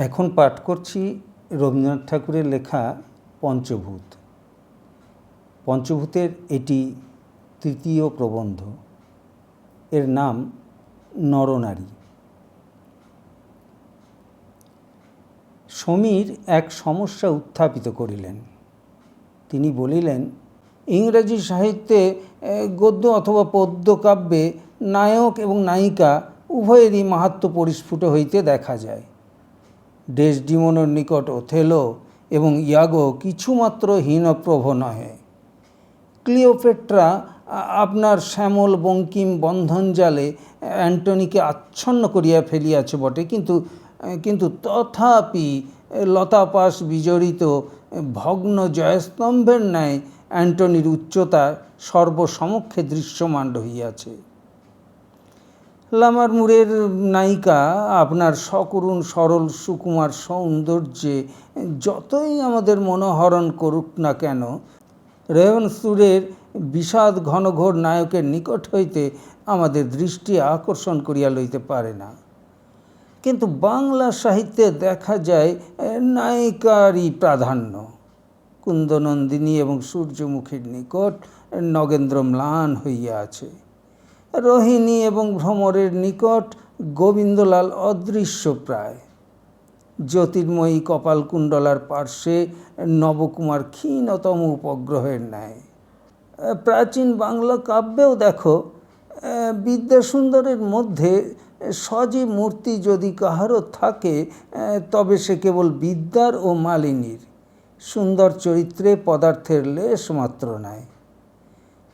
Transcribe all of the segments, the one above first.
এখন পাঠ করছি রবীন্দ্রনাথ ঠাকুরের লেখা পঞ্চভূত। পঞ্চভূতের এটি তৃতীয় প্রবন্ধ। এর নাম নরনারী। সমীর এক সমস্যা উত্থাপিত করিলেন। তিনি বলিলেন, ইংরেজি সাহিত্যে গদ্য অথবা পদ্য কাব্যে নায়ক এবং নায়িকা উভয়েরই মাহাত্ম্য পরিস্ফুট হইতে দেখা যায়। ডেসডিমোনার নিকট ওথেলো এবং ইয়াগো কিছুমাত্র হীনপ্রভ নহে। ক্লিওপেট্রা আপনার শ্যামল বঙ্কিম বন্ধনজালে অ্যান্টনিকে আচ্ছন্ন করিয়া ফেলিয়াছে বটে, কিন্তু তথাপি লতাপাশ বিজড়িত ভগ্ন জয়স্তম্ভের ন্যায় অ্যান্টনির উচ্চতা সর্বসমক্ষে দৃশ্যমান রহিয়াছে। লামারমুরের নায়িকা আপনার সকরুণ সরল সুকুমার সৌন্দর্যে যতই আমাদের মনোহরণ করুক না কেন, রেভেনসুরের বিষাদ ঘনঘোর নায়কের নিকট হইতে আমাদের দৃষ্টি আকর্ষণ করিয়া লইতে পারে না। কিন্তু বাংলা সাহিত্যে দেখা যায় নায়িকারই প্রাধান্য। কুন্দনন্দিনী এবং সূর্যমুখীর নিকট নগেন্দ্র ম্লান হইয়া আছে। রোহিণী এবং ভ্রমরের নিকট গোবিন্দলাল অদৃশ্য প্রায়। জ্যোতির্ময়ী কপালকুণ্ডলার পার্শ্বে নবকুমার ক্ষীণতম উপগ্রহের ন্যায়। প্রাচীন বাংলা কাব্যেও দেখো, বিদ্যাসুন্দরের মধ্যে সজীব মূর্তি যদি কাহারও থাকে, তবে সে কেবল বিদ্যার ও মালিনীর। সুন্দর চরিত্রে পদার্থের লেশ মাত্র নাই।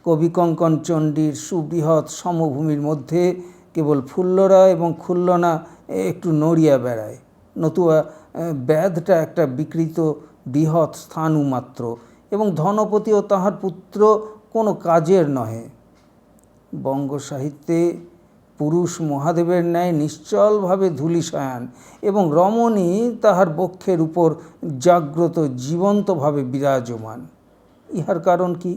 কবিকঙ্কন চণ্ডীর সুবৃহৎ সমভূমির মধ্যে কেবল ফুল্লরা এবং খুল্লনা একটু নড়িয়া বেড়ায়, নতুবা ব্যাধটা একটা বিকৃত বৃহৎ স্থাণু মাত্র, এবং ধনপতি ও তাহার পুত্র কোনো কাজের নহে। বঙ্গ সাহিত্যে পুরুষ মহাদেবের ন্যায় নিশ্চলভাবে ধূলিসায়ান, এবং রমণী তাহার বক্ষের উপর জাগ্রত জীবন্তভাবে বিরাজমান। ইহার কারণ কি?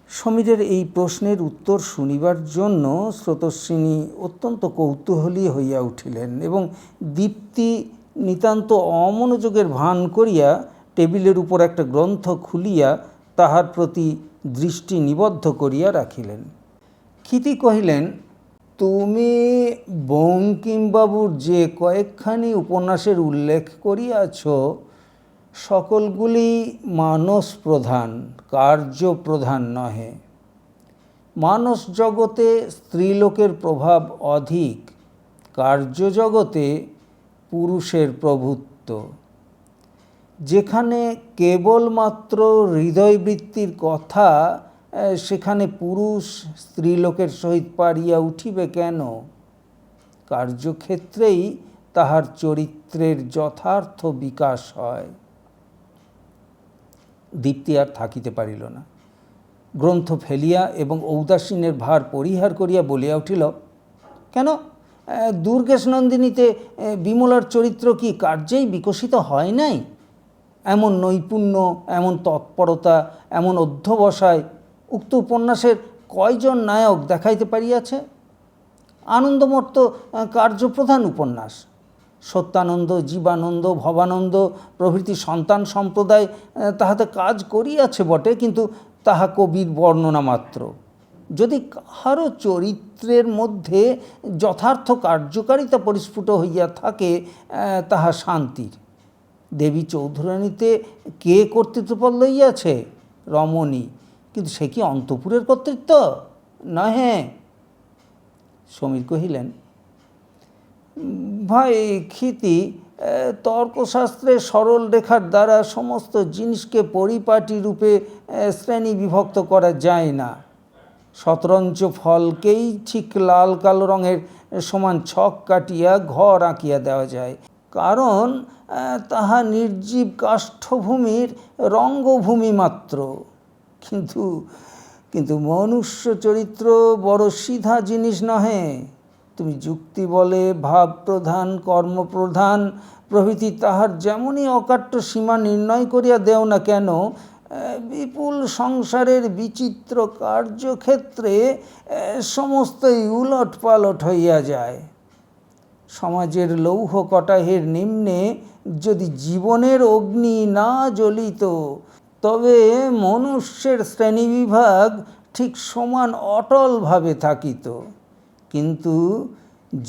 সমীরের এই প্রশ্নের উত্তর শুনিবার জন্য স্রোতস্বিনী অত্যন্ত কৌতূহলী হইয়া উঠিলেন, এবং দীপ্তি নিতান্ত অমনোযোগের ভান করিয়া টেবিলের উপর একটা গ্রন্থ খুলিয়া তাহার প্রতি দৃষ্টি নিবদ্ধ করিয়া রাখিলেন। ক্ষিতি কহিলেন, তুমি বঙ্কিমবাবুর যে কয়েকখানি উপন্যাসের উল্লেখ করিয়াছ, সকলগুলি মানস প্রধান, কার্য প্রধান নহে। মানস জগতে স্ত্রীলোকের প্রভাব অধিক, কার্যজগতে পুরুষের প্রভুত্ব। যেখানে কেবলমাত্র হৃদয়বৃত্তির কথা, সেখানে পুরুষ স্ত্রীলোকের সহিত পারিয়া উঠিবে কেন? কার্যক্ষেত্রেই তাহার চরিত্রের যথার্থ বিকাশ হয়। দীপ্তি আর থাকিতে পারিল না। গ্রন্থ ফেলিয়া এবং ঔদাসীনের ভার পরিহার করিয়া বলিয়া উঠিল, কেন, দুর্গেশ নন্দিনীতে বিমলার চরিত্র কি কার্যেই বিকশিত হয় নাই? এমন নৈপুণ্য, এমন তৎপরতা, এমন অধ্যবসায় উক্ত উপন্যাসের কয়জন নায়ক দেখাইতে পারিয়াছে? আনন্দমঠ কার্যপ্রধান উপন্যাস। সত্যানন্দ, জীবানন্দ, ভবানন্দ প্রভৃতি সন্তান সম্প্রদায় তাহাতে কাজ করিয়াছে বটে, কিন্তু তাহা কবির বর্ণনা মাত্র। যদি কাহারও চরিত্রের মধ্যে যথার্থ কার্যকারিতা পরিস্ফুট হইয়া থাকে, তাহা শান্তির। দেবী চৌধুরানীতে কে কর্তৃত্বপদ লইয়াছে? রমণী। কিন্তু সে কি অন্তঃপুরের কর্তৃত্ব? নহে। সমীর কহিলেন, ভাই ক্ষিতি, তর্কশাস্ত্রে সরল রেখার দ্বারা সমস্ত জিনিসকে পরিপাটি রূপে শ্রেণী বিভক্ত করা যায় না। শতরঞ্চ ফলকেই ঠিক লাল কালো রঙের সমান ছক কাটিয়া ঘর আঁকিয়া দেওয়া যায়, কারণ তাহা নির্জীব কাষ্ঠভূমির রঙ্গভূমি মাত্র। কিন্তু মনুষ্য চরিত্র বড় সিধা জিনিস নহে। তুমি যুক্তি বলে ভাব প্রধান, কর্মপ্রধান প্রভৃতি তাহার যেমনই অকাট্য সীমা নির্ণয় করিয়া দেও না কেন, বিপুল সংসারের বিচিত্র কার্যক্ষেত্রে সমস্তই উলট পালট হইয়া যায়। সমাজের লৌহ কটাহের নিম্নে যদি জীবনের অগ্নি না জ্বলিত, তবে মনুষ্যের শ্রেণীবিভাগ ঠিক সমান অটলভাবে থাকিত। কিন্তু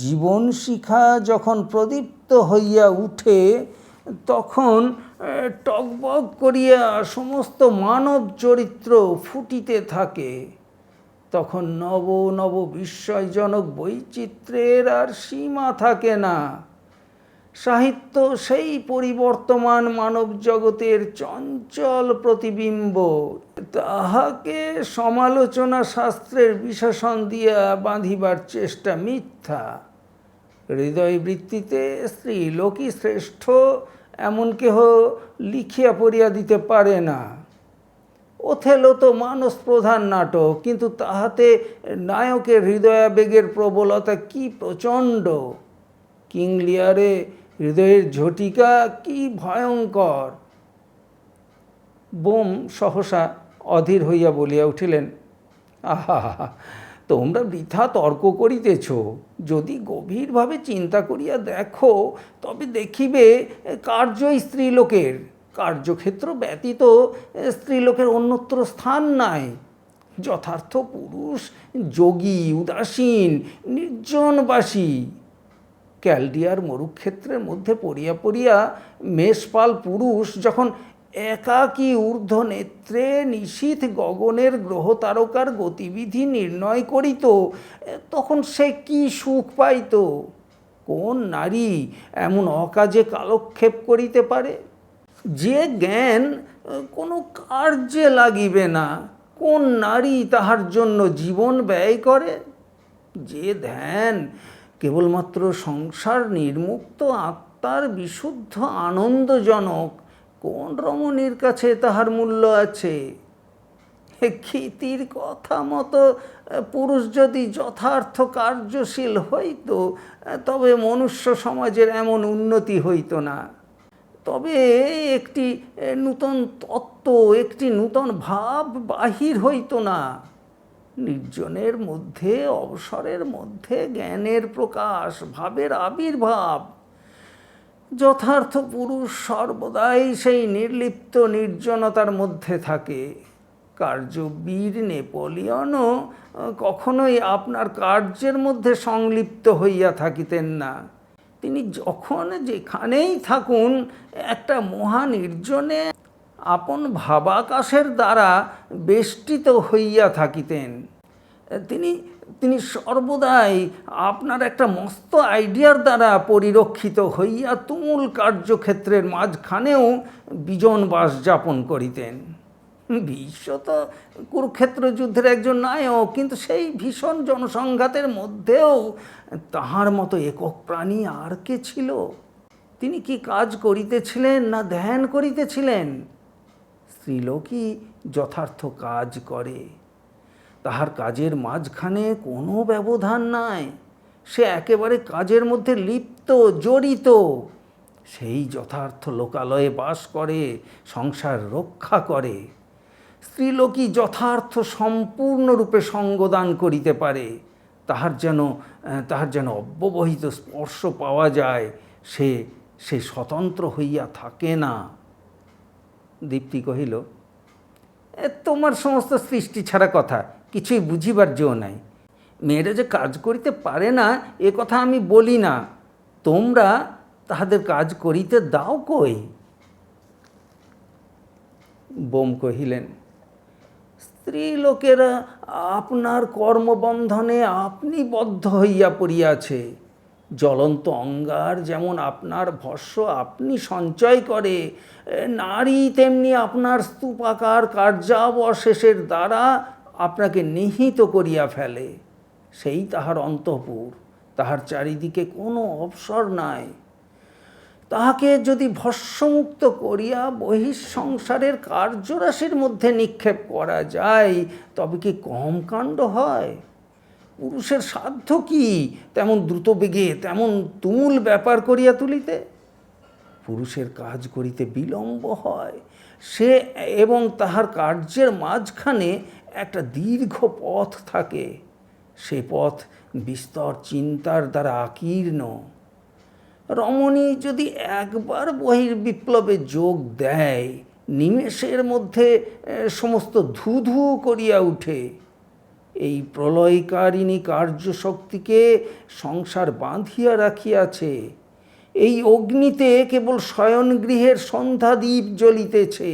জীবন শিখা যখন প্রদীপ্ত হইয়া উঠে, তখন টগবগ করিয়া সমস্ত মানব চরিত্র ফুটিতে থাকে। তখন নব নব বিস্ময়জনক বৈচিত্র্যের আর সীমা থাকে না। সাহিত্য সেই পরিবর্তমান মানব জগতের চঞ্চল প্রতিবিম্ব। তাহাকে সমালোচনা শাস্ত্রের বিশেষণ দিয়া বাঁধিবার চেষ্টা মিথ্যা। হৃদয় বৃত্তিতে স্ত্রীলোকই শ্রেষ্ঠ এমন কেহ লিখিয়া পড়িয়া দিতে পারে না। ওথেলো তো মানস প্রধান নাটক, কিন্তু তাহাতে নায়কের হৃদয়াবেগের প্রবলতা কি প্রচণ্ড! কিং লিয়ারে হৃদয়ের ঝটিকা কি ভয়ঙ্কর! বোম সহসা অধীর হইয়া বলিয়া উঠিলেন, আহা, তোমরা বৃথা তর্ক করিতেছ। যদি গভীরভাবে চিন্তা করিয়া দেখো, তবে দেখিবে কার্যই স্ত্রীলোকের। কার্যক্ষেত্র ব্যতীত স্ত্রীলোকের অন্যত্র স্থান নাই। যথার্থ পুরুষ যোগী, উদাসীন, নির্জনবাসী। ক্যালডিয়ার মরুক্ষেত্রের মধ্যে পড়িয়া পড়িয়া মেষপাল পুরুষ যখন একাকী ঊর্ধ্ব নেত্রে নিশীথ গগনের গ্রহ তারকার গতিবিধি নির্ণয় করিত, তখন সে কি সুখ পাইত! কোন নারী এমন অকাজে কালক্ষেপ করিতে পারে? যে জ্ঞান কোনো কার্যে লাগিবে না, কোন নারী তাহার জন্য জীবন ব্যয় করে? যে ধ্যান কেবলমাত্র সংসার নির্মুক্ত আত্মার বিশুদ্ধ আনন্দজনক, কোন রমণীর কাছে তাহার মূল্য আছে? খ্যাতির কথা মতো পুরুষ যদি যথার্থ কার্যশীল হইত, তবে মনুষ্য সমাজের এমন উন্নতি হইত না। তবে একটি নূতন তত্ত্ব, একটি নূতন ভাব বাহির হইত না। নির্জনের মধ্যে, অবসরের মধ্যে জ্ঞানের প্রকাশ, ভাবের আবির্ভাব। যথার্থ পুরুষ সর্বদাই সেই নির্লিপ্ত নির্জনতার মধ্যে থাকে। কার্যবীর নেপোলিয়নও কখনোই আপনার কার্যের মধ্যে সংলিপ্ত হইয়া থাকিতেন না। তিনি যখন যেখানেই থাকুন, একটা মহানির্জনে আপন ভাবাকাশের দ্বারা বেষ্টিত হইয়া থাকিতেন। তিনি সর্বদাই আপনার একটা মস্ত আইডিয়ার দ্বারা পরিরক্ষিত হইয়া তুমুল কার্যক্ষেত্রের মাঝখানেও বিজন বাস যাপন করিতেন। ভীষ্ম তো কুরুক্ষেত্র যুদ্ধের একজন নায়ক, কিন্তু সেই ভীষণ জনসংঘাতের মধ্যেও তাহার মতো একক প্রাণী আর কে ছিল? তিনি কি কাজ করিতেছিলেন না ধ্যান করিতেছিলেন? স্ত্রীলোকই যথার্থ কাজ করে। তাহার কাজের মাঝখানে কোনো ব্যবধান নাই। সে একেবারে কাজের মধ্যে লিপ্ত, জড়িত। সেই যথার্থ লোকালয়ে বাস করে, সংসার রক্ষা করে। স্ত্রীলোকই যথার্থ সম্পূর্ণরূপে সঙ্গদান করিতে পারে। তাহার যেন অব্যবহিত স্পর্শ পাওয়া যায়। সে স্বতন্ত্র হইয়া থাকে না। দীপ্তি কহিল, তোমার সমস্ত সৃষ্টি ছাড়া কথা কিছুই বুঝিবার জো নাই। মেয়েরা যে কাজ করিতে পারে না, এ কথা আমি বলি না। তোমরা তাহাদের কাজ করিতে দাও কই? বোম কহিলেন, স্ত্রী লোকেরা আপনার কর্মবন্ধনে আপনি বদ্ধ হইয়া পড়িয়াছে। জ্বলন্ত অঙ্গার যেমন আপনার ভস্য আপনি সঞ্চয় করে, নারী তেমনি আপনার স্তূপাকার কার্যাবশেষের দ্বারা আপনাকে নিহিত করিয়া ফেলে। সেই তাহার অন্তঃপুর, তাহার চারিদিকে কোনো অবসর নাই। তাহাকে যদি ভস্মমুক্ত করিয়া বহিঃসংসারের কার্যরাশির মধ্যে নিক্ষেপ করা যায়, তবে কি কম কাণ্ড হয়? পুরুষের সাধ্য কি তেমন দ্রুতবেগে, তেমন তুমুল ব্যাপার করিয়া তুলিতে? পুরুষের কাজ করিতে বিলম্ব হয়। সে এবং তাহার কার্যের মাঝখানে একটা দীর্ঘ পথ থাকে। সে পথ বিস্তর চিন্তার দ্বারা আকীর্ণ। রমণী যদি একবার বহির্বিপ্লবে যোগ দেয়, নিমেষের মধ্যে সমস্ত ধু ধু করিয়া উঠে। এই প্রলয়কারিণী কার্যশক্তিকে সংসার বাঁধিয়া রাখিয়াছে। এই অগ্নিতে কেবল শয়নগৃহের সন্ধ্যাদীপ জ্বলিতেছে।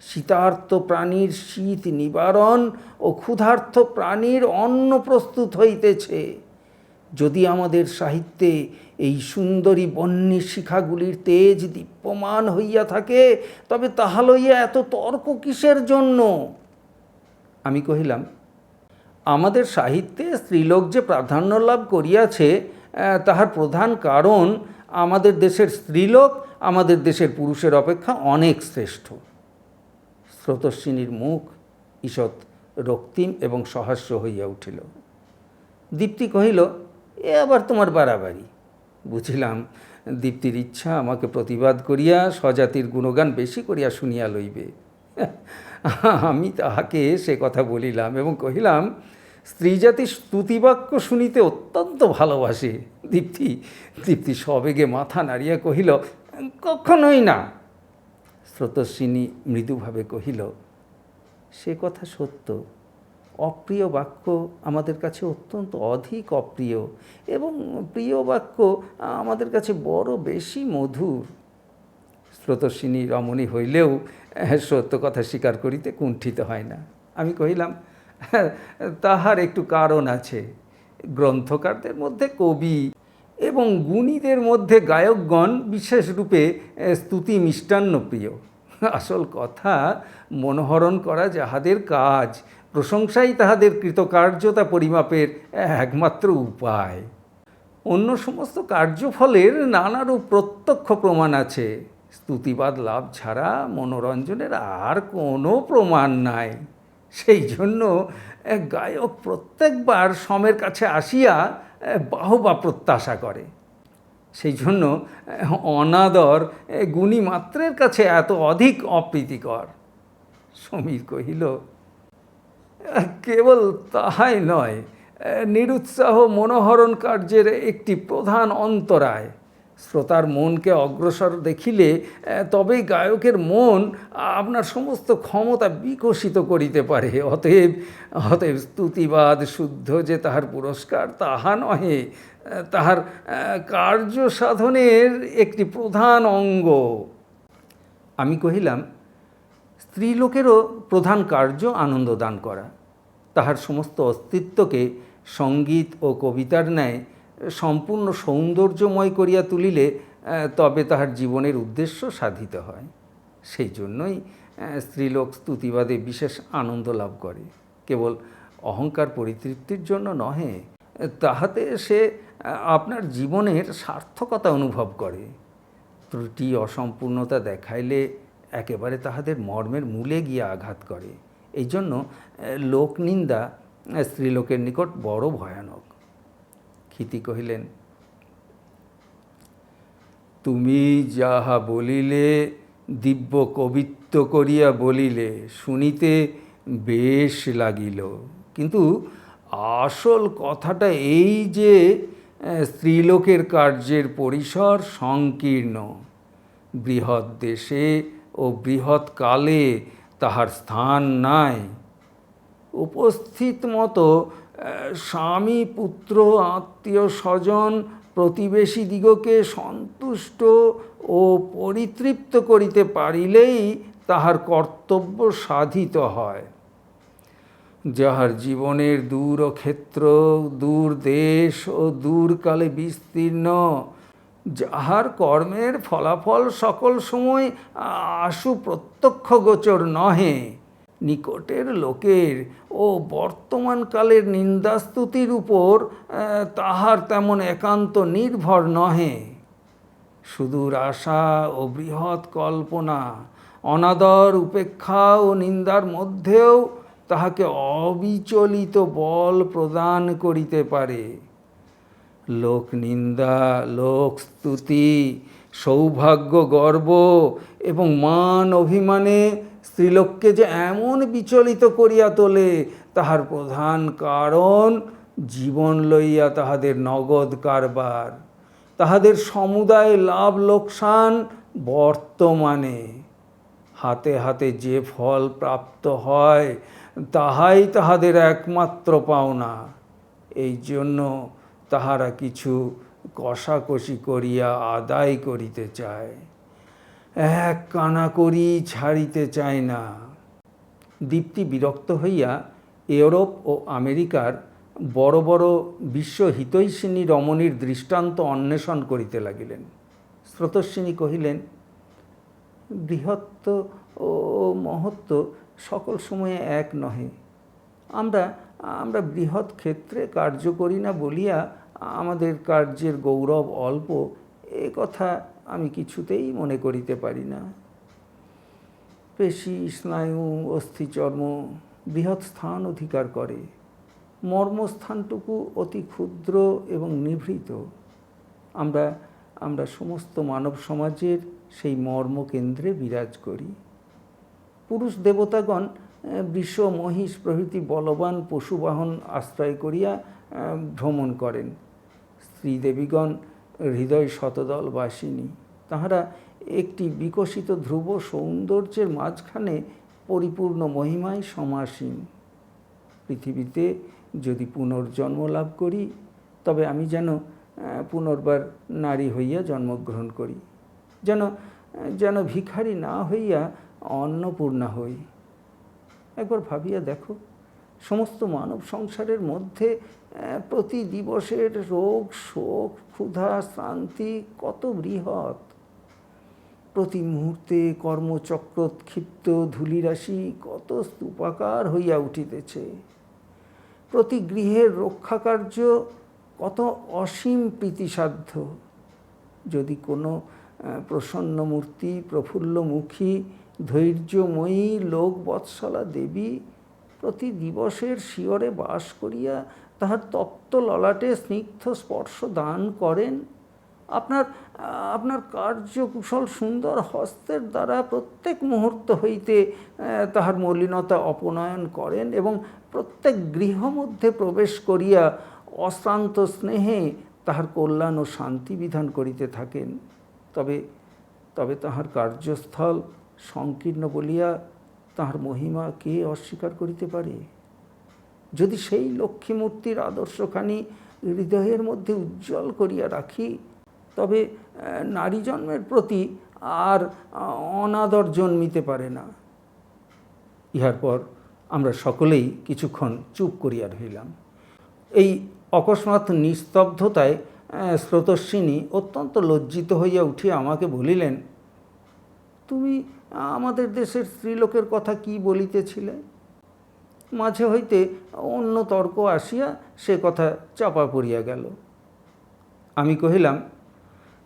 শীতার্ত প্রাণীর শীত নিবারণ ও ক্ষুধার্ত প্রাণীর অন্ন প্রস্তুত হইতেছে। যদি আমাদের সাহিত্যে এই সুন্দরী বহ্নি শিখাগুলির তেজ দীপ্যমান হইয়া থাকে, তবে তাহা লইয়া এত তর্ক কিসের জন্য? আমি কহিলাম, আমাদের সাহিত্যে স্ত্রীলোক যে প্রাধান্য লাভ করিয়াছে, তাহার প্রধান কারণ আমাদের দেশের স্ত্রীলোক আমাদের দেশের পুরুষের অপেক্ষা অনেক শ্রেষ্ঠ। স্রোতস্বিনীর মুখ ঈষৎ রক্তিম এবং সহাস্য হইয়া উঠিল। দীপ্তি কহিল, এ আবার তোমার বাড়াবাড়ি। বুঝিলাম দীপ্তির ইচ্ছা আমাকে প্রতিবাদ করিয়া স্বজাতির গুণগান বেশি করিয়া শুনিয়া লইবে। আমি তাহাকে সে কথা বলিলাম এবং কহিলাম, স্ত্রীজাতির স্তুতিবাক্য শুনিতে অত্যন্ত ভালোবাসে। দীপ্তি সবেগে মাথা নাড়িয়া কহিল, কখনোই না। স্রোতস্বিনী মৃদুভাবে কহিল, সে কথা সত্য। অপ্রিয় বাক্য আমাদের কাছে অত্যন্ত অধিক অপ্রিয়, এবং প্রিয় বাক্য আমাদের কাছে বড় বেশি মধুর। স্রোতস্বিনী রমণী হইলেও সত্য কথা স্বীকার করিতে কুণ্ঠিত হয় না। আমি কহিলাম, তাহার একটু কারণ আছে। গ্রন্থকারদের মধ্যে কবি এবং গুণীদের মধ্যে গায়কগণ বিশেষ রূপে স্তুতি মিষ্টান্ন প্রিয়। আসল কথা, মনোহরণ করা যাহাদের কাজ, প্রশংসাই তাহাদের কৃতকার্যতা পরিমাপের একমাত্র উপায়। অন্য সমস্ত কার্যফলের নানারূপ প্রত্যক্ষ প্রমাণ আছে। স্তুতিবাদ লাভ ছাড়া মনোরঞ্জনের আর কোনো প্রমাণ নাই। সেই জন্য গায়ক প্রত্যেকবার সমের কাছে আসিয়া বাহবা প্রত্যাশা করে। সেই জন্য অনাদর গুণী মাত্রের কাছে এত অধিক অপ্রীতিকর। সমীর কহিল, কেবল তাহাই নয়, নিরুৎসাহ মনোহরণ কার্যের একটি প্রধান অন্তরায়। শ্রোতার মনকে অগ্রসর দেখিলে তবেই গায়কের মন আপনার সমস্ত ক্ষমতা বিকশিত করিতে পারে। অতএব স্তুতিবাদ শুদ্ধ যে তাহার পুরস্কার তাহা নহে, তাহার কার্য সাধনের একটি প্রধান অঙ্গ। আমি কহিলাম, স্ত্রীলোকেরও প্রধান কার্য আনন্দ দান করা। তাহার সমস্ত অস্তিত্বকে সঙ্গীত ও কবিতার ন্যায় সম্পূর্ণ সৌন্দর্যময় করিয়া তুলিলে তবে তাহার জীবনের উদ্দেশ্য সাধিত হয়। সেই জন্যই স্ত্রীলোক স্তুতিবাদে বিশেষ আনন্দ লাভ করে। কেবল অহংকার পরিতৃপ্তির জন্য নহে, তাহাতে সে আপনার জীবনের সার্থকতা অনুভব করে। ত্রুটি অসম্পূর্ণতা দেখাইলে একেবারে তাহাদের মর্মের মূলে গিয়ে আঘাত করে। এই জন্য লোকনিন্দা স্ত্রীলোকের নিকট বড় ভয়ানক। ক্ষিতি কহিলেন, তুমি যাহা বলিলে দিব্য কবিত্ব করিয়া বলিলে, শুনিতে বেশ লাগিল। কিন্তু আসল কথাটা এই যে স্ত্রীলোকের কার্যের পরিসর সংকীর্ণ। বৃহৎ দেশে ও বৃহৎ কালে তাহার স্থান নাই। উপস্থিত মতো স্বামী, পুত্র, আত্মীয় স্বজন, প্রতিবেশীদিগকে সন্তুষ্ট ও পরিতৃপ্ত করিতে পারিলেই তাহার কর্তব্য সাধিত হয়। যাহার জীবনের দূর ক্ষেত্র, দূর দেশ ও দূরকালে বিস্তীর্ণ, যাহার কর্মের ফলাফল সকল সময় আশু প্রত্যক্ষ গোচর নহে, নিকটের লোকের ও বর্তমানকালের নিন্দাস্তুতির উপর তাহার তেমন একান্ত নির্ভর নহে। সুদূর আশা ও বৃহৎ কল্পনা, অনাদর, উপেক্ষা ও নিন্দার মধ্যেও তাহাকে অবিচলিত বল প্রদান করিতে পারে। লোক নিন্দা, লোক স্তুতি, সৌভাগ্য, গর্ব এবং মান অভিমানে স্ত্রীলোককে যে এমন বিচলিত করিয়া তোলে, তাহার প্রধান কারণ জীবন লইয়া তাহাদের নগদ কারবার। তাহাদের সমুদায় লাভ লোকসান বর্তমানে। হাতে হাতে যে ফল প্রাপ্ত হয় তাহাই তাহাদের একমাত্র পাওনা। এই জন্য তাহারা কিছু কষাকষি করিয়া আদায় করিতে চায়, এক কানা করি ছাড়িতে চায় না। দীপ্তি বিরক্ত হইয়া ইউরোপ ও আমেরিকার বড় বড় বিশ্বহিতৈষিণী রমণীর দৃষ্টান্ত অন্বেষণ করিতে লাগিলেন। স্রোতস্বিনী কহিলেন, বৃহত্ব ও মহত্ব সকল সময়ে এক নহে। আমরা বৃহৎ ক্ষেত্রে কার্য করি না বলিয়া আমাদের কার্যের গৌরব অল্প, এ কথা আমি কিছুতেই মনে করিতে পারি না। পেশি, স্নায়ু, অস্থিচর্ম বৃহৎ স্থান অধিকার করে, মর্মস্থানটুকু অতি ক্ষুদ্র এবং নিভৃত। আমরা সমস্ত মানব সমাজের সেই মর্মকেন্দ্রে বিরাজ করি। পুরুষ দেবতাগণ বৃষ, মহিষ প্রভৃতি বলবান পশুবাহন আশ্রয় করিয়া ভ্রমণ করেন। স্ত্রী দেবীগণ হৃদয় শতদল বাসিনী। তাহারা একটি বিকশিত ধ্রুব সৌন্দর্যের মাঝখানে পরিপূর্ণ মহিমায় সমাসীন। পৃথিবীতে যদি পুনর্জন্ম লাভ করি, তবে আমি যেন পুনর্বার নারী হইয়া জন্মগ্রহণ করি, যেন ভিখারি না হইয়া অন্নপূর্ণা হই। একবার ভাবিয়া দেখো, সমস্ত মানব সংসারের মধ্যে প্রতি দিবসের রোগ, শোক, ক্ষুধা, শ্রান্তি কত বৃহৎ। প্রতি মুহূর্তে কর্মচক্রোৎক্ষিপ্ত ধূলিরাশি কত স্তূপাকার হইয়া উঠিতেছে। প্রতি গৃহের রক্ষাকার্য কত অসীম প্রীতিসাধ্য। যদি কোনো প্রসন্নমূর্তি, প্রফুল্লমুখী, ধৈর্যময়ী লোকবৎসলা দেবী প্রতি দিবসের শিয়রে বাস করিয়া তাহার তপ্ত ললাটে স্নিগ্ধ স্পর্শ দান করেন, আপনার কার্যকুশল সুন্দর হস্তের দ্বারা প্রত্যেক মুহূর্ত হইতে তাহার মলিনতা অপনয়ন করেন এবং প্রত্যেক গৃহ মধ্যে প্রবেশ করিয়া অশ্রান্ত স্নেহে তাহার কল্যাণ ও শান্তি বিধান করিতে থাকেন, তবে তাহার কার্যস্থল সংকীর্ণ বলিয়া তাহার মহিমা কে অস্বীকার করিতে পারে? যদি সেই লক্ষ্মীমূর্তির আদর্শখানি হৃদয়ের মধ্যে উজ্জ্বল করিয়া রাখি, তবে নারী জন্মের প্রতি আর অনাদর জন্মিতে পারে না। ইহার পর আমরা সকলেই কিছুক্ষণ চুপ করিয়া রহিলাম। এই অকস্মাৎ নিস্তব্ধতায় স্রোতস্বিনী অত্যন্ত লজ্জিত হইয়া উঠিয়া আমাকে বলিলেন, তুমি আমাদের দেশের স্ত্রীলোকের কথা কি বলিতেছিলে? মাঝে হইতে অন্য তর্ক আসিয়া সে কথা চাপা পড়িয়া গেল। আমি কহিলাম,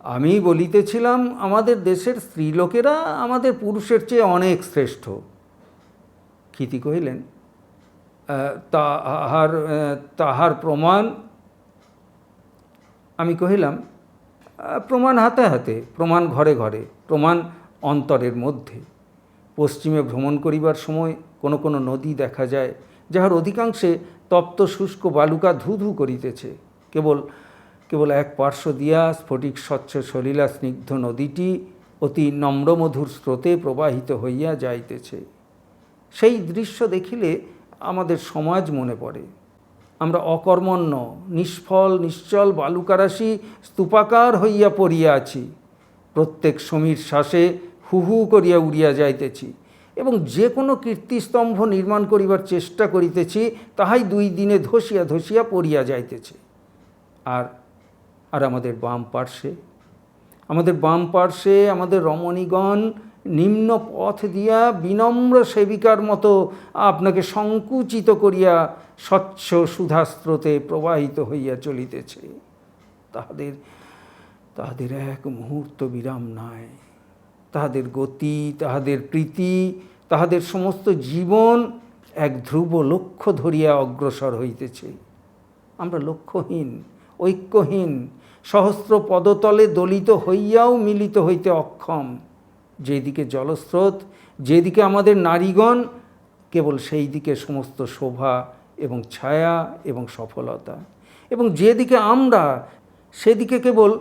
আমি বলিতেছিলাম আমাদের দেশের স্ত্রীলোকেরা আমাদের পুরুষের চেয়ে অনেক শ্রেষ্ঠ। ক্ষিতি কহিলেন, তাহার প্রমাণ? আমি কহিলাম, প্রমাণ হাতে হাতে, প্রমাণ ঘরে ঘরে, প্রমাণ অন্তরের মধ্যে। পশ্চিমে ভ্রমণ করিবার সময় কোনো কোনো নদী দেখা যায়, যাহার অধিকাংশে তপ্ত শুষ্ক বালুকা ধু ধু করিতেছে। কেবল এক পার্শ্ব দিয়া স্ফটিক স্বচ্ছ সলিলা স্নিগ্ধ নদীটি অতি নম্রমধুর স্রোতে প্রবাহিত হইয়া যাইতেছে। সেই দৃশ্য দেখিলে আমাদের সমাজ মনে পড়ে। আমরা অকর্মণ্য, নিষ্ফল, নিশ্চল বালুকারাশি স্তূপাকার হইয়া পড়িয়া আছি। প্রত্যেক সমীর শ্বাসে হু হু করিয়া উড়িয়া যাইতেছি এবং যে কোনো কীর্তিস্তম্ভ নির্মাণ করিবার চেষ্টা করিতেছি, তাহাই 2 দিনে ধসিয়া ধসিয়া পড়িয়া যাইতেছে। আর আমাদের বাম পার্শ্বে আমাদের রমণীগণ নিম্ন পথ দিয়া বিনম্র সেবিকার মতো আপনাকে সংকুচিত করিয়া স্বচ্ছ সুধাস্রোতে প্রবাহিত হইয়া চলিতেছে। তাহাদের এক মুহূর্ত বিরাম নাই। তাহাদের গতি, তাহাদের প্রীতি, তাহাদের সমস্ত জীবন এক ধ্রুব লক্ষ্য ধরিয়া অগ্রসর হইতেছে। আমরা লক্ষ্যহীন, ঐক্যহীন, সহস্র পদতলে দলিত হইয়াও মিলিত হইতে অক্ষম। যেদিকে জলস্রোত, যেদিকে আমাদের নারীগণ, কেবল সেই দিকে সমস্ত শোভা এবং ছায়া এবং সফলতা, এবং যেদিকে আমরা, সেদিকে কেবল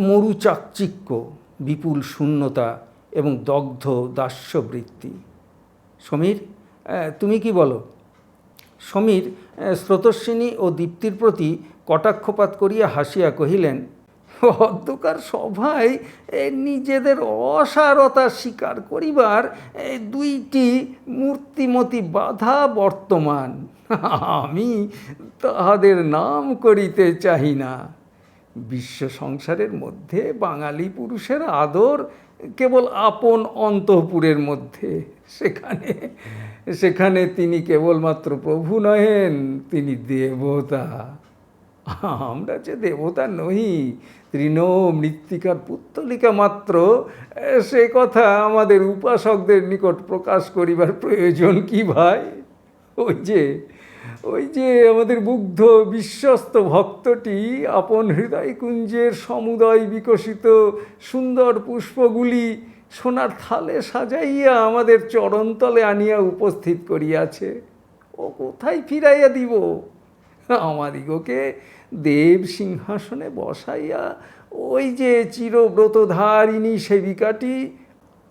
মরু চাকচিক্য, বিপুল শূন্যতা এবং দগ্ধ দাস্যবৃত্তি। সমীর, তুমি কি বলো? সমীর স্রোতস্বিনী ও দীপ্তির প্রতি কটাক্ষপাত করিয়া হাসিয়া কহিলেন, অধ্যকার সভায় নিজেদের অসারতা স্বীকার করিবার দুইটি মূর্তিমতী বাধা বর্তমান। আমি তাহাদের নাম করিতে চাহি না। বিশ্ব সংসারের মধ্যে বাঙালি পুরুষের আদর কেবল আপন অন্তঃপুরের মধ্যে। সেখানে সেখানে তিনি কেবলমাত্র প্রভু নহেন, তিনি দেবতা। আমরা যে দেবতা নহি, তৃণ মৃত্তিকার পুত্তলিকা মাত্র, সে কথা আমাদের উপাসকদের নিকট প্রকাশ করিবার প্রয়োজন কি ভাই? ওই যে আমাদের মুগ্ধ বিশ্বস্ত ভক্তটি আপন হৃদয়কুঞ্জের সমুদয় বিকশিত সুন্দর পুষ্পগুলি সোনার থালে সাজাইয়া আমাদের চরণতলে আনিয়া উপস্থিত করিয়াছে। ও কোথায় ফিরাইয়া দিব? আমাদিগকে দেব সিংহাসনে বসাইয়া ওই যে চিরব্রতধারিণী সেবিকাটি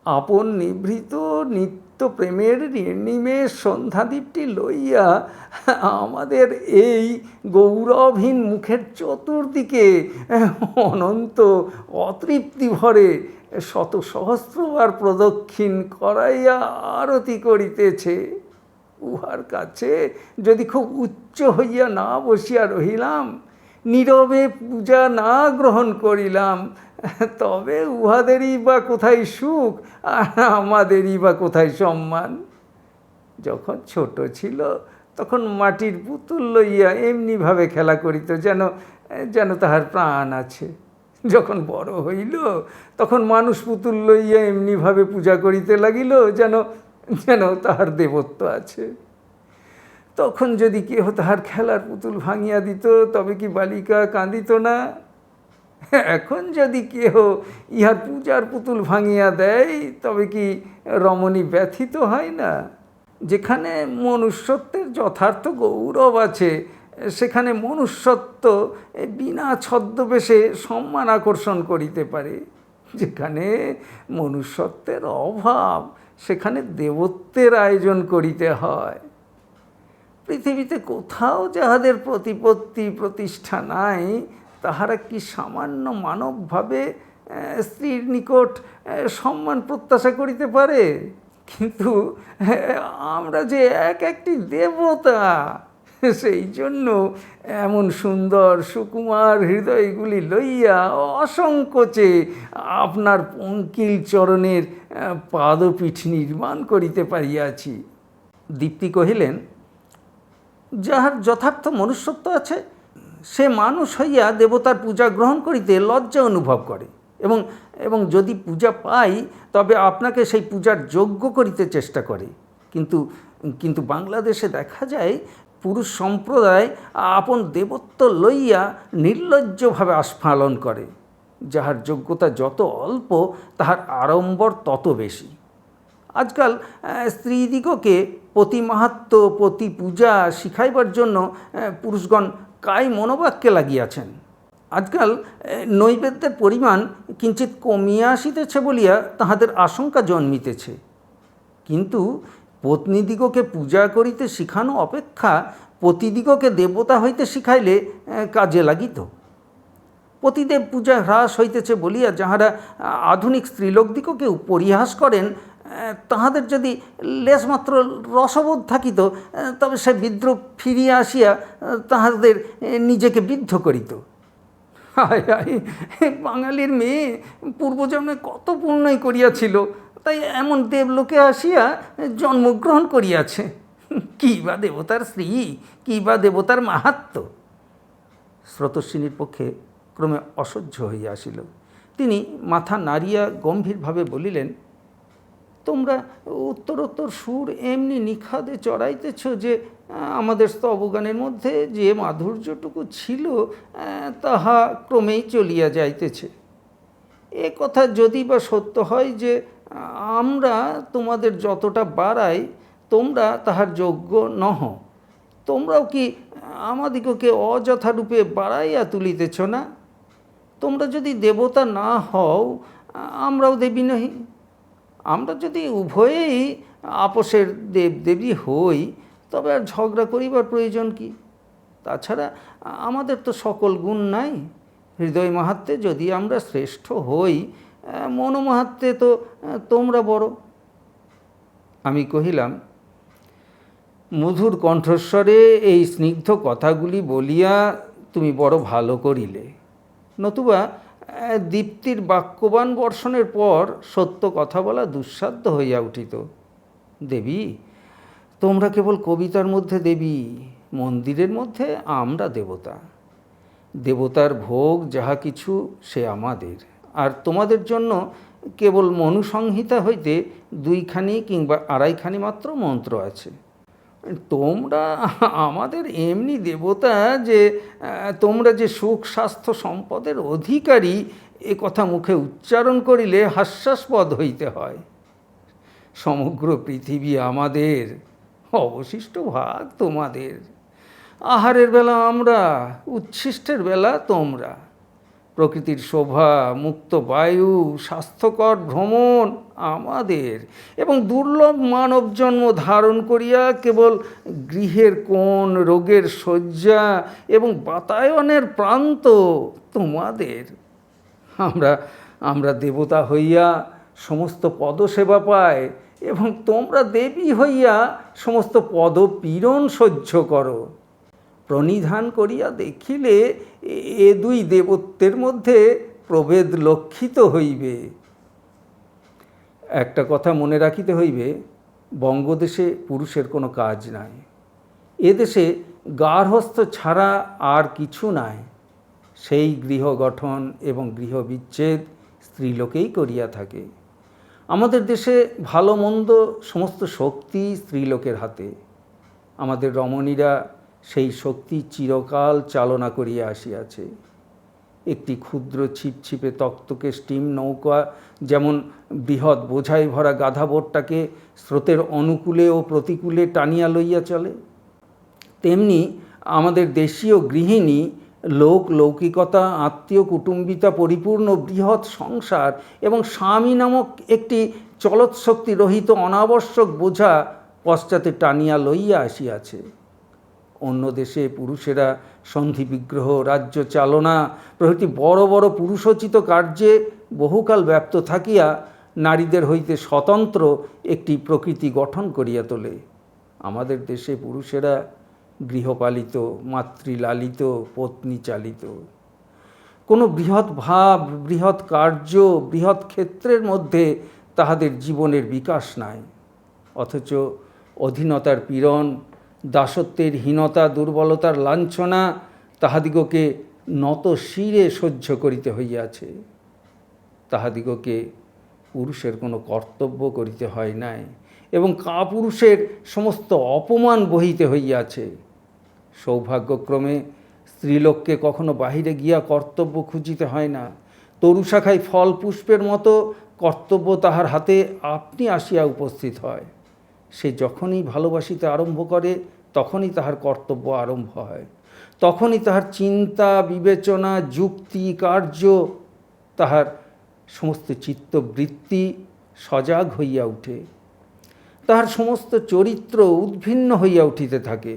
আপন নিভৃত নিত্য প্রেমের নির্নিমেষ সন্ধ্যাদীপটি লইয়া আমাদের এই গৌরবহীন মুখের চতুর্দিকে অনন্ত অতৃপ্তি ভরে শত সহস্রবার প্রদক্ষিণ করাইয়া আরতি করিতেছে। উহার কাছে যদি খুব উচ্চ হইয়া না বসিয়া রহিলাম, নীরবে পূজা না গ্রহণ করিলাম, তবে উহাদেরই বা কোথায় সুখ আর আমাদেরই বা কোথায় সম্মান? যখন ছোট ছিল তখন মাটির পুতুল লইয়া এমনিভাবে খেলা করিত যেন তাহার প্রাণ আছে। যখন বড় হইল তখন মানুষ পুতুল লইয়া এমনিভাবে পূজা করিতে লাগিল যেন তাহার দেবত্ব আছে। তখন যদি কেহ তাহার খেলার পুতুল ভাঙিয়া দিত, তবে কি বালিকা কাঁদিত না? এখন যদি কেহ ইহার পূজার পুতুল ভাঙিয়া দেয়, তবে কি রমণী ব্যথিত হয় না? যেখানে মনুষ্যত্বের যথার্থ গৌরব আছে, সেখানে মনুষ্যত্ব বিনা ছদ্মবেশে সম্মান আকর্ষণ করিতে পারে। যেখানে মনুষ্যত্বের অভাব, সেখানে দেবত্বের আয়োজন করিতে হয়। পৃথিবীতে কোথাও যাহাদের প্রতিপত্তি প্রতিষ্ঠা নাই, তাহারা কি সামান্য মানবভাবে স্ত্রীর নিকট সম্মান প্রত্যাশা করিতে পারে? কিন্তু আমরা যে একটি দেবতা, সেই জন্য এমন সুন্দর সুকুমার হৃদয়গুলি লইয়া অসংকোচে আপনার পঙ্কিল চরণের পাদপীঠ নির্মাণ করিতে পারিয়াছি। দীপ্তি কহিলেন, যাহার যথার্থ মনুষ্যত্ব আছে, সে মানুষ হইয়া দেবতার পূজা গ্রহণ করিতে লজ্জা অনুভব করে এবং যদি পূজা পাই, তবে আপনাকে সেই পূজার যোগ্য করিতে চেষ্টা করে। কিন্তু বাংলাদেশে দেখা যায়, পুরুষ সম্প্রদায় আপন দেবত্ব লইয়া নির্লজ্জভাবে আস্ফালন করে। যাহার যোগ্যতা যত অল্প, তাহার আড়ম্বর তত বেশি। আজকাল স্ত্রীদিগকে পতি মাহাত্ম্য, পতি পূজা শিখাইবার জন্য পুরুষগণ কায় মনোবাক্যে লাগিয়াছেন। আজকাল নৈবেদ্যের পরিমাণ কিঞ্চিৎ কমিয়া আসিতেছে বলিয়া তাহাদের আশঙ্কা জন্মিতেছে। কিন্তু পত্নীদিগকে পূজা করিতে শিখানো অপেক্ষা পতিদিগকে দেবতা হইতে শিখাইলে কাজে লাগিত। পতিদেব পূজা হ্রাস হইতেছে বলিয়া যাহারা আধুনিক স্ত্রীলোকদিগকে পরিহাস করেন, তাহাদের যদি লেশমাত্র রসবোধ থাকিত, তবে সে বিদ্রুপ ফিরিয়া আসিয়া তাহাদের নিজেকে বিদ্ধ করিত। হায় হায়, বাঙালির মেয়ে পূর্বজন্মে কত পুণ্যই করিয়াছিল, তাই এমন দেবলোকে আসিয়া জন্মগ্রহণ করিয়াছে। কী বা দেবতার স্ত্রী, কী বা দেবতার মাহাত্ম্য? স্রোতস্বিনীর পক্ষে ক্রমে অসহ্য হইয়া আসিল। তিনি মাথা নাড়িয়া গম্ভীরভাবে বলিলেন, তোমরা উত্তরোত্তর সুর এমনি নিখাদে চড়াইতেছ যে আমাদের স্তবগানের মধ্যে যে মাধুর্যটুকু ছিল, তাহা ক্রমেই চলিয়া যাইতেছে। এ কথা যদি বা সত্য হয় যে আমরা তোমাদের যতটা বাড়াই, তোমরা তাহার যোগ্য নহ, তোমরাও কি আমাদিগকে অযথারূপে বাড়াইয়া তুলিতেছ না? তোমরা যদি দেবতা না হও, আমরাও দেবী নহি। আমরা যদি উভয়েই আপোষের দেবদেবী হই, তবে আর ঝগড়া করিবার প্রয়োজন কি? তাছাড়া আমাদের তো সকল গুণ নাই। হৃদয় মাহাত্ম্যে যদি আমরা শ্রেষ্ঠ হই, মনোমাহাত্ম্যে তো তোমরা বড়। আমি কহিলাম, মধুর কণ্ঠস্বরে এই স্নিগ্ধ কথাগুলি বলিয়া তুমি বড় ভালো করিলে, নতুবা দীপ্তির বাক্যবান বর্ষণের পর সত্য কথা বলা দুঃসাধ্য হইয়া উঠিত। দেবী, তোমরা কেবল কবিতার মধ্যে দেবী, মন্দিরের মধ্যে আমরা দেবতা। দেবতার ভোগ যাহা কিছু সে আমাদের, আর তোমাদের জন্য কেবল মনুসংহিতা হইতে 2খানি কিংবা 2.5খানি মাত্র মন্ত্র আছে। তোমরা আমাদের এমনি দেবতা যে তোমরা যে সুখ স্বাস্থ্য সম্পদের অধিকারী, এ কথা মুখে উচ্চারণ করিলে হাস্যাস্পদ হইতে হয়। সমগ্র পৃথিবী আমাদের, অবশিষ্ট ভাগ তোমাদের। আহারের বেলা আমরা, উচ্ছিষ্টের বেলা তোমরা। প্রকৃতির শোভা, মুক্ত বায়ু, স্বাস্থ্যকর ভ্রমণ আমাদের, এবং দুর্লভ মানব জন্ম ধারণ করিয়া কেবল গৃহের কোণ, রোগের শয্যা এবং বাতায়নের প্রান্ত তোমাদের। আমরা দেবতা হইয়া সমস্ত পদসেবা পাই, এবং তোমরা দেবী হইয়া সমস্ত পদপীড়ন সহ্য করো। প্রণিধান করিয়া দেখিলে এ 2 দেবত্বের মধ্যে প্রভেদ লক্ষিত হইবে। একটা কথা মনে রাখিতে হইবে, বঙ্গদেশে পুরুষের কোনো কাজ নাই। এদেশে গার্হস্থ্য ছাড়া আর কিছু নাই। সেই গৃহ গঠন এবং গৃহ বিচ্ছেদ স্ত্রীলোকেই করিয়া থাকে। আমাদের দেশে ভালো মন্দ সমস্ত শক্তি স্ত্রীলোকের হাতে। আমাদের রমণীরা সেই শক্তি চিরকাল চালনা করিয়া আসিয়াছে। একটি ক্ষুদ্র ছিপছিপে তক্তকে স্টিম নৌকা যেমন বৃহৎ বোঝাই ভরা গাধাবোটটাকে স্রোতের অনুকূলে ও প্রতিকূলে টানিয়া লইয়া চলে, তেমনি আমাদের দেশীয় গৃহিণী লৌকিকতা, আত্মীয় কুটুম্বিতা পরিপূর্ণ বৃহৎ সংসার এবং স্বামী নামক একটি চলৎশক্তি রহিত অনাবশ্যক বোঝা পশ্চাতে টানিয়া লইয়া আসিয়াছে। অন্য দেশে পুরুষেরা সন্ধি বিগ্রহ, রাজ্য চালনা প্রভৃতি বড় বড় পুরুষোচিত কার্যে বহুকাল ব্যপ্ত থাকিয়া নারীদের হইতে স্বতন্ত্র একটি প্রকৃতি গঠন করিয়া তোলে। আমাদের দেশে পুরুষেরা গৃহপালিত, মাতৃলালিত, পত্নী চালিত। কোনো বৃহৎ ভাব, বৃহৎ কার্য, বৃহৎ ক্ষেত্রের মধ্যে তাহাদের জীবনের বিকাশ নাই। অথচ অধীনতার পীড়ন, দাসত্বের হীনতা, দুর্বলতার লাঞ্ছনা তাহাদিগকে নত শিরে সহ্য করিতে হইয়াছে। তাহাদিগকে পুরুষের কোনো কর্তব্য করিতে হয় নাই, এবং কাপুরুষের সমস্ত অপমান বহিতে হইয়াছে। সৌভাগ্যক্রমে স্ত্রীলোককে কখনো বাহিরে গিয়া কর্তব্য খুঁজিতে হয় না। তরুশাখায় ফল পুষ্পের মতো কর্তব্য তাহার হাতে আপনি আসিয়া উপস্থিত হয়। সে যখনই ভালোবাসিতে আরম্ভ করে, তখনই তাহার কর্তব্য আরম্ভ হয়। তখনই তাহার চিন্তা, বিবেচনা, যুক্তি, কার্য, তাহার সমস্ত চিত্তবৃত্তি সজাগ হইয়া উঠে। তাহার সমস্ত চরিত্র উদ্ভিন্ন হইয়া উঠিতে থাকে।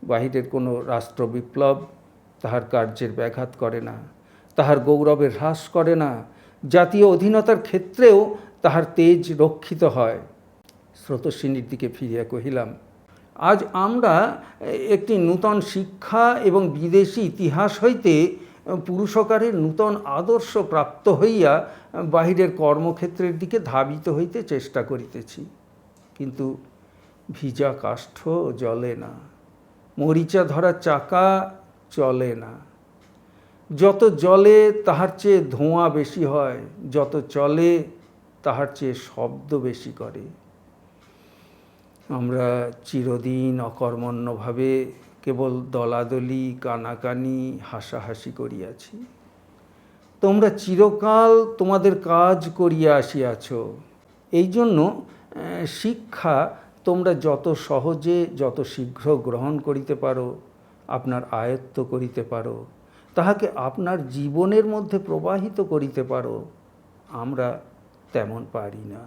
বাহিরের কোনো রাষ্ট্র বিপ্লব তাহার কার্যের ব্যাঘাত করে না, তাহার গৌরবের হ্রাস করে না। জাতীয় অধীনতার ক্ষেত্রেও তাহার তেজ রক্ষিত হয়। স্রোতস্বিনীর দিকে ফিরিয়া কহিলাম, আজ আমরা একটি নূতন শিক্ষা এবং বিদেশি ইতিহাস হইতে পুরুষকারের নূতন আদর্শ প্রাপ্ত হইয়া বাহিরের কর্মক্ষেত্রের দিকে ধাবিত হইতে চেষ্টা করিতেছি। কিন্তু ভিজা কাষ্ঠ জ্বলে না, মরিচা ধরা চাকা চলে না। যত জলে তাহার চেয়ে ধোঁয়া বেশি হয়, যত চলে তাহার চেয়ে শব্দ বেশি করে। আমরা চিরদিন অকর্মণ্যভাবে কেবল দলাদলি, কানাকানি, হাসাহাসি করিয়াছি। তোমরা চিরকাল তোমাদের কাজ করিয়া আসিয়াছ। এই জন্য শিক্ষা তোমরা যত সহজে, যত শীঘ্র গ্রহণ করিতে পারো, আপনার আয়ত্ত করিতে পারো, তাহাকে আপনার জীবনের মধ্যে প্রবাহিত করিতে পারো, আমরা তেমন পারি না।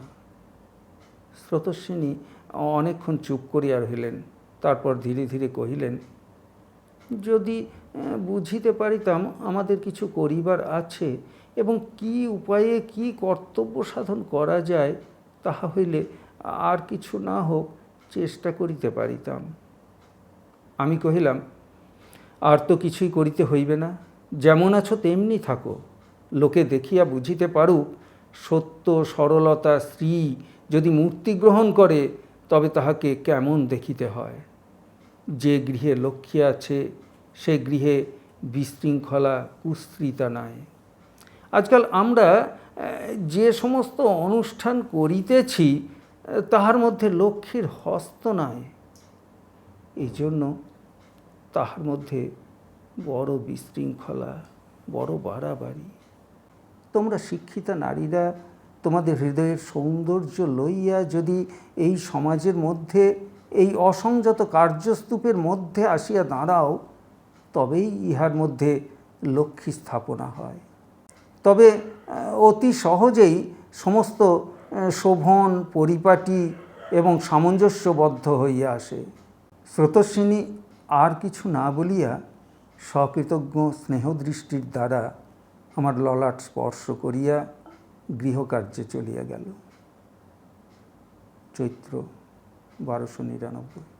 স্রোতস্বিনী অনেকক্ষণ চুপ করিয়া রহিলেন, তারপর ধীরে ধীরে কহিলেন, যদি বুঝিতে পারিতাম আমাদের কিছু করিবার আছে এবং কি উপায়ে কি কর্তব্য সাধন করা যায়, তাহা হইলে আর কিছু না হোক চেষ্টা করিতে পারিতাম। আমি কহিলাম, আর তো কিছুই করিতে হইবে না, যেমন আছো তেমনি থাকো। লোকে দেখিয়া বুঝিতে পারুক, সত্য সরলতা স্ত্রী যদি মূর্তি গ্রহণ করে তবে তাহাকে কেমন দেখিতে হয়। যে গৃহে লক্ষ্মী আছে সে গৃহে বিশৃঙ্খলা কুস্ত্রীতা নাই। আজকাল আমরা যে সমস্ত অনুষ্ঠান করিতেছি তাহার মধ্যে লক্ষ্মীর হস্ত নাই, এই জন্য তাহার মধ্যে বড় বিশৃঙ্খলা, বড় বাড়াবাড়ি। তোমরা শিক্ষিতা নারীরা তোমাদের হৃদয়ের সৌন্দর্য লইয়া যদি এই সমাজের মধ্যে এই অসংযত কার্যস্তূপের মধ্যে আসিয়া দাঁড়াও, তবেই ইহার মধ্যে লক্ষ্মী স্থাপনা হয়। তবে অতি সহজেই সমস্ত শোভন পরিপাটি এবং সামঞ্জস্যবদ্ধ হইয়া আসে। স্রোতস্বিনী আর কিছু না বলিয়া সকৃতজ্ঞ স্নেহদৃষ্টির দ্বারা আমার ললাট স্পর্শ করিয়া গৃহকার্যে চলিয়া গেল। চৈত্র 1299।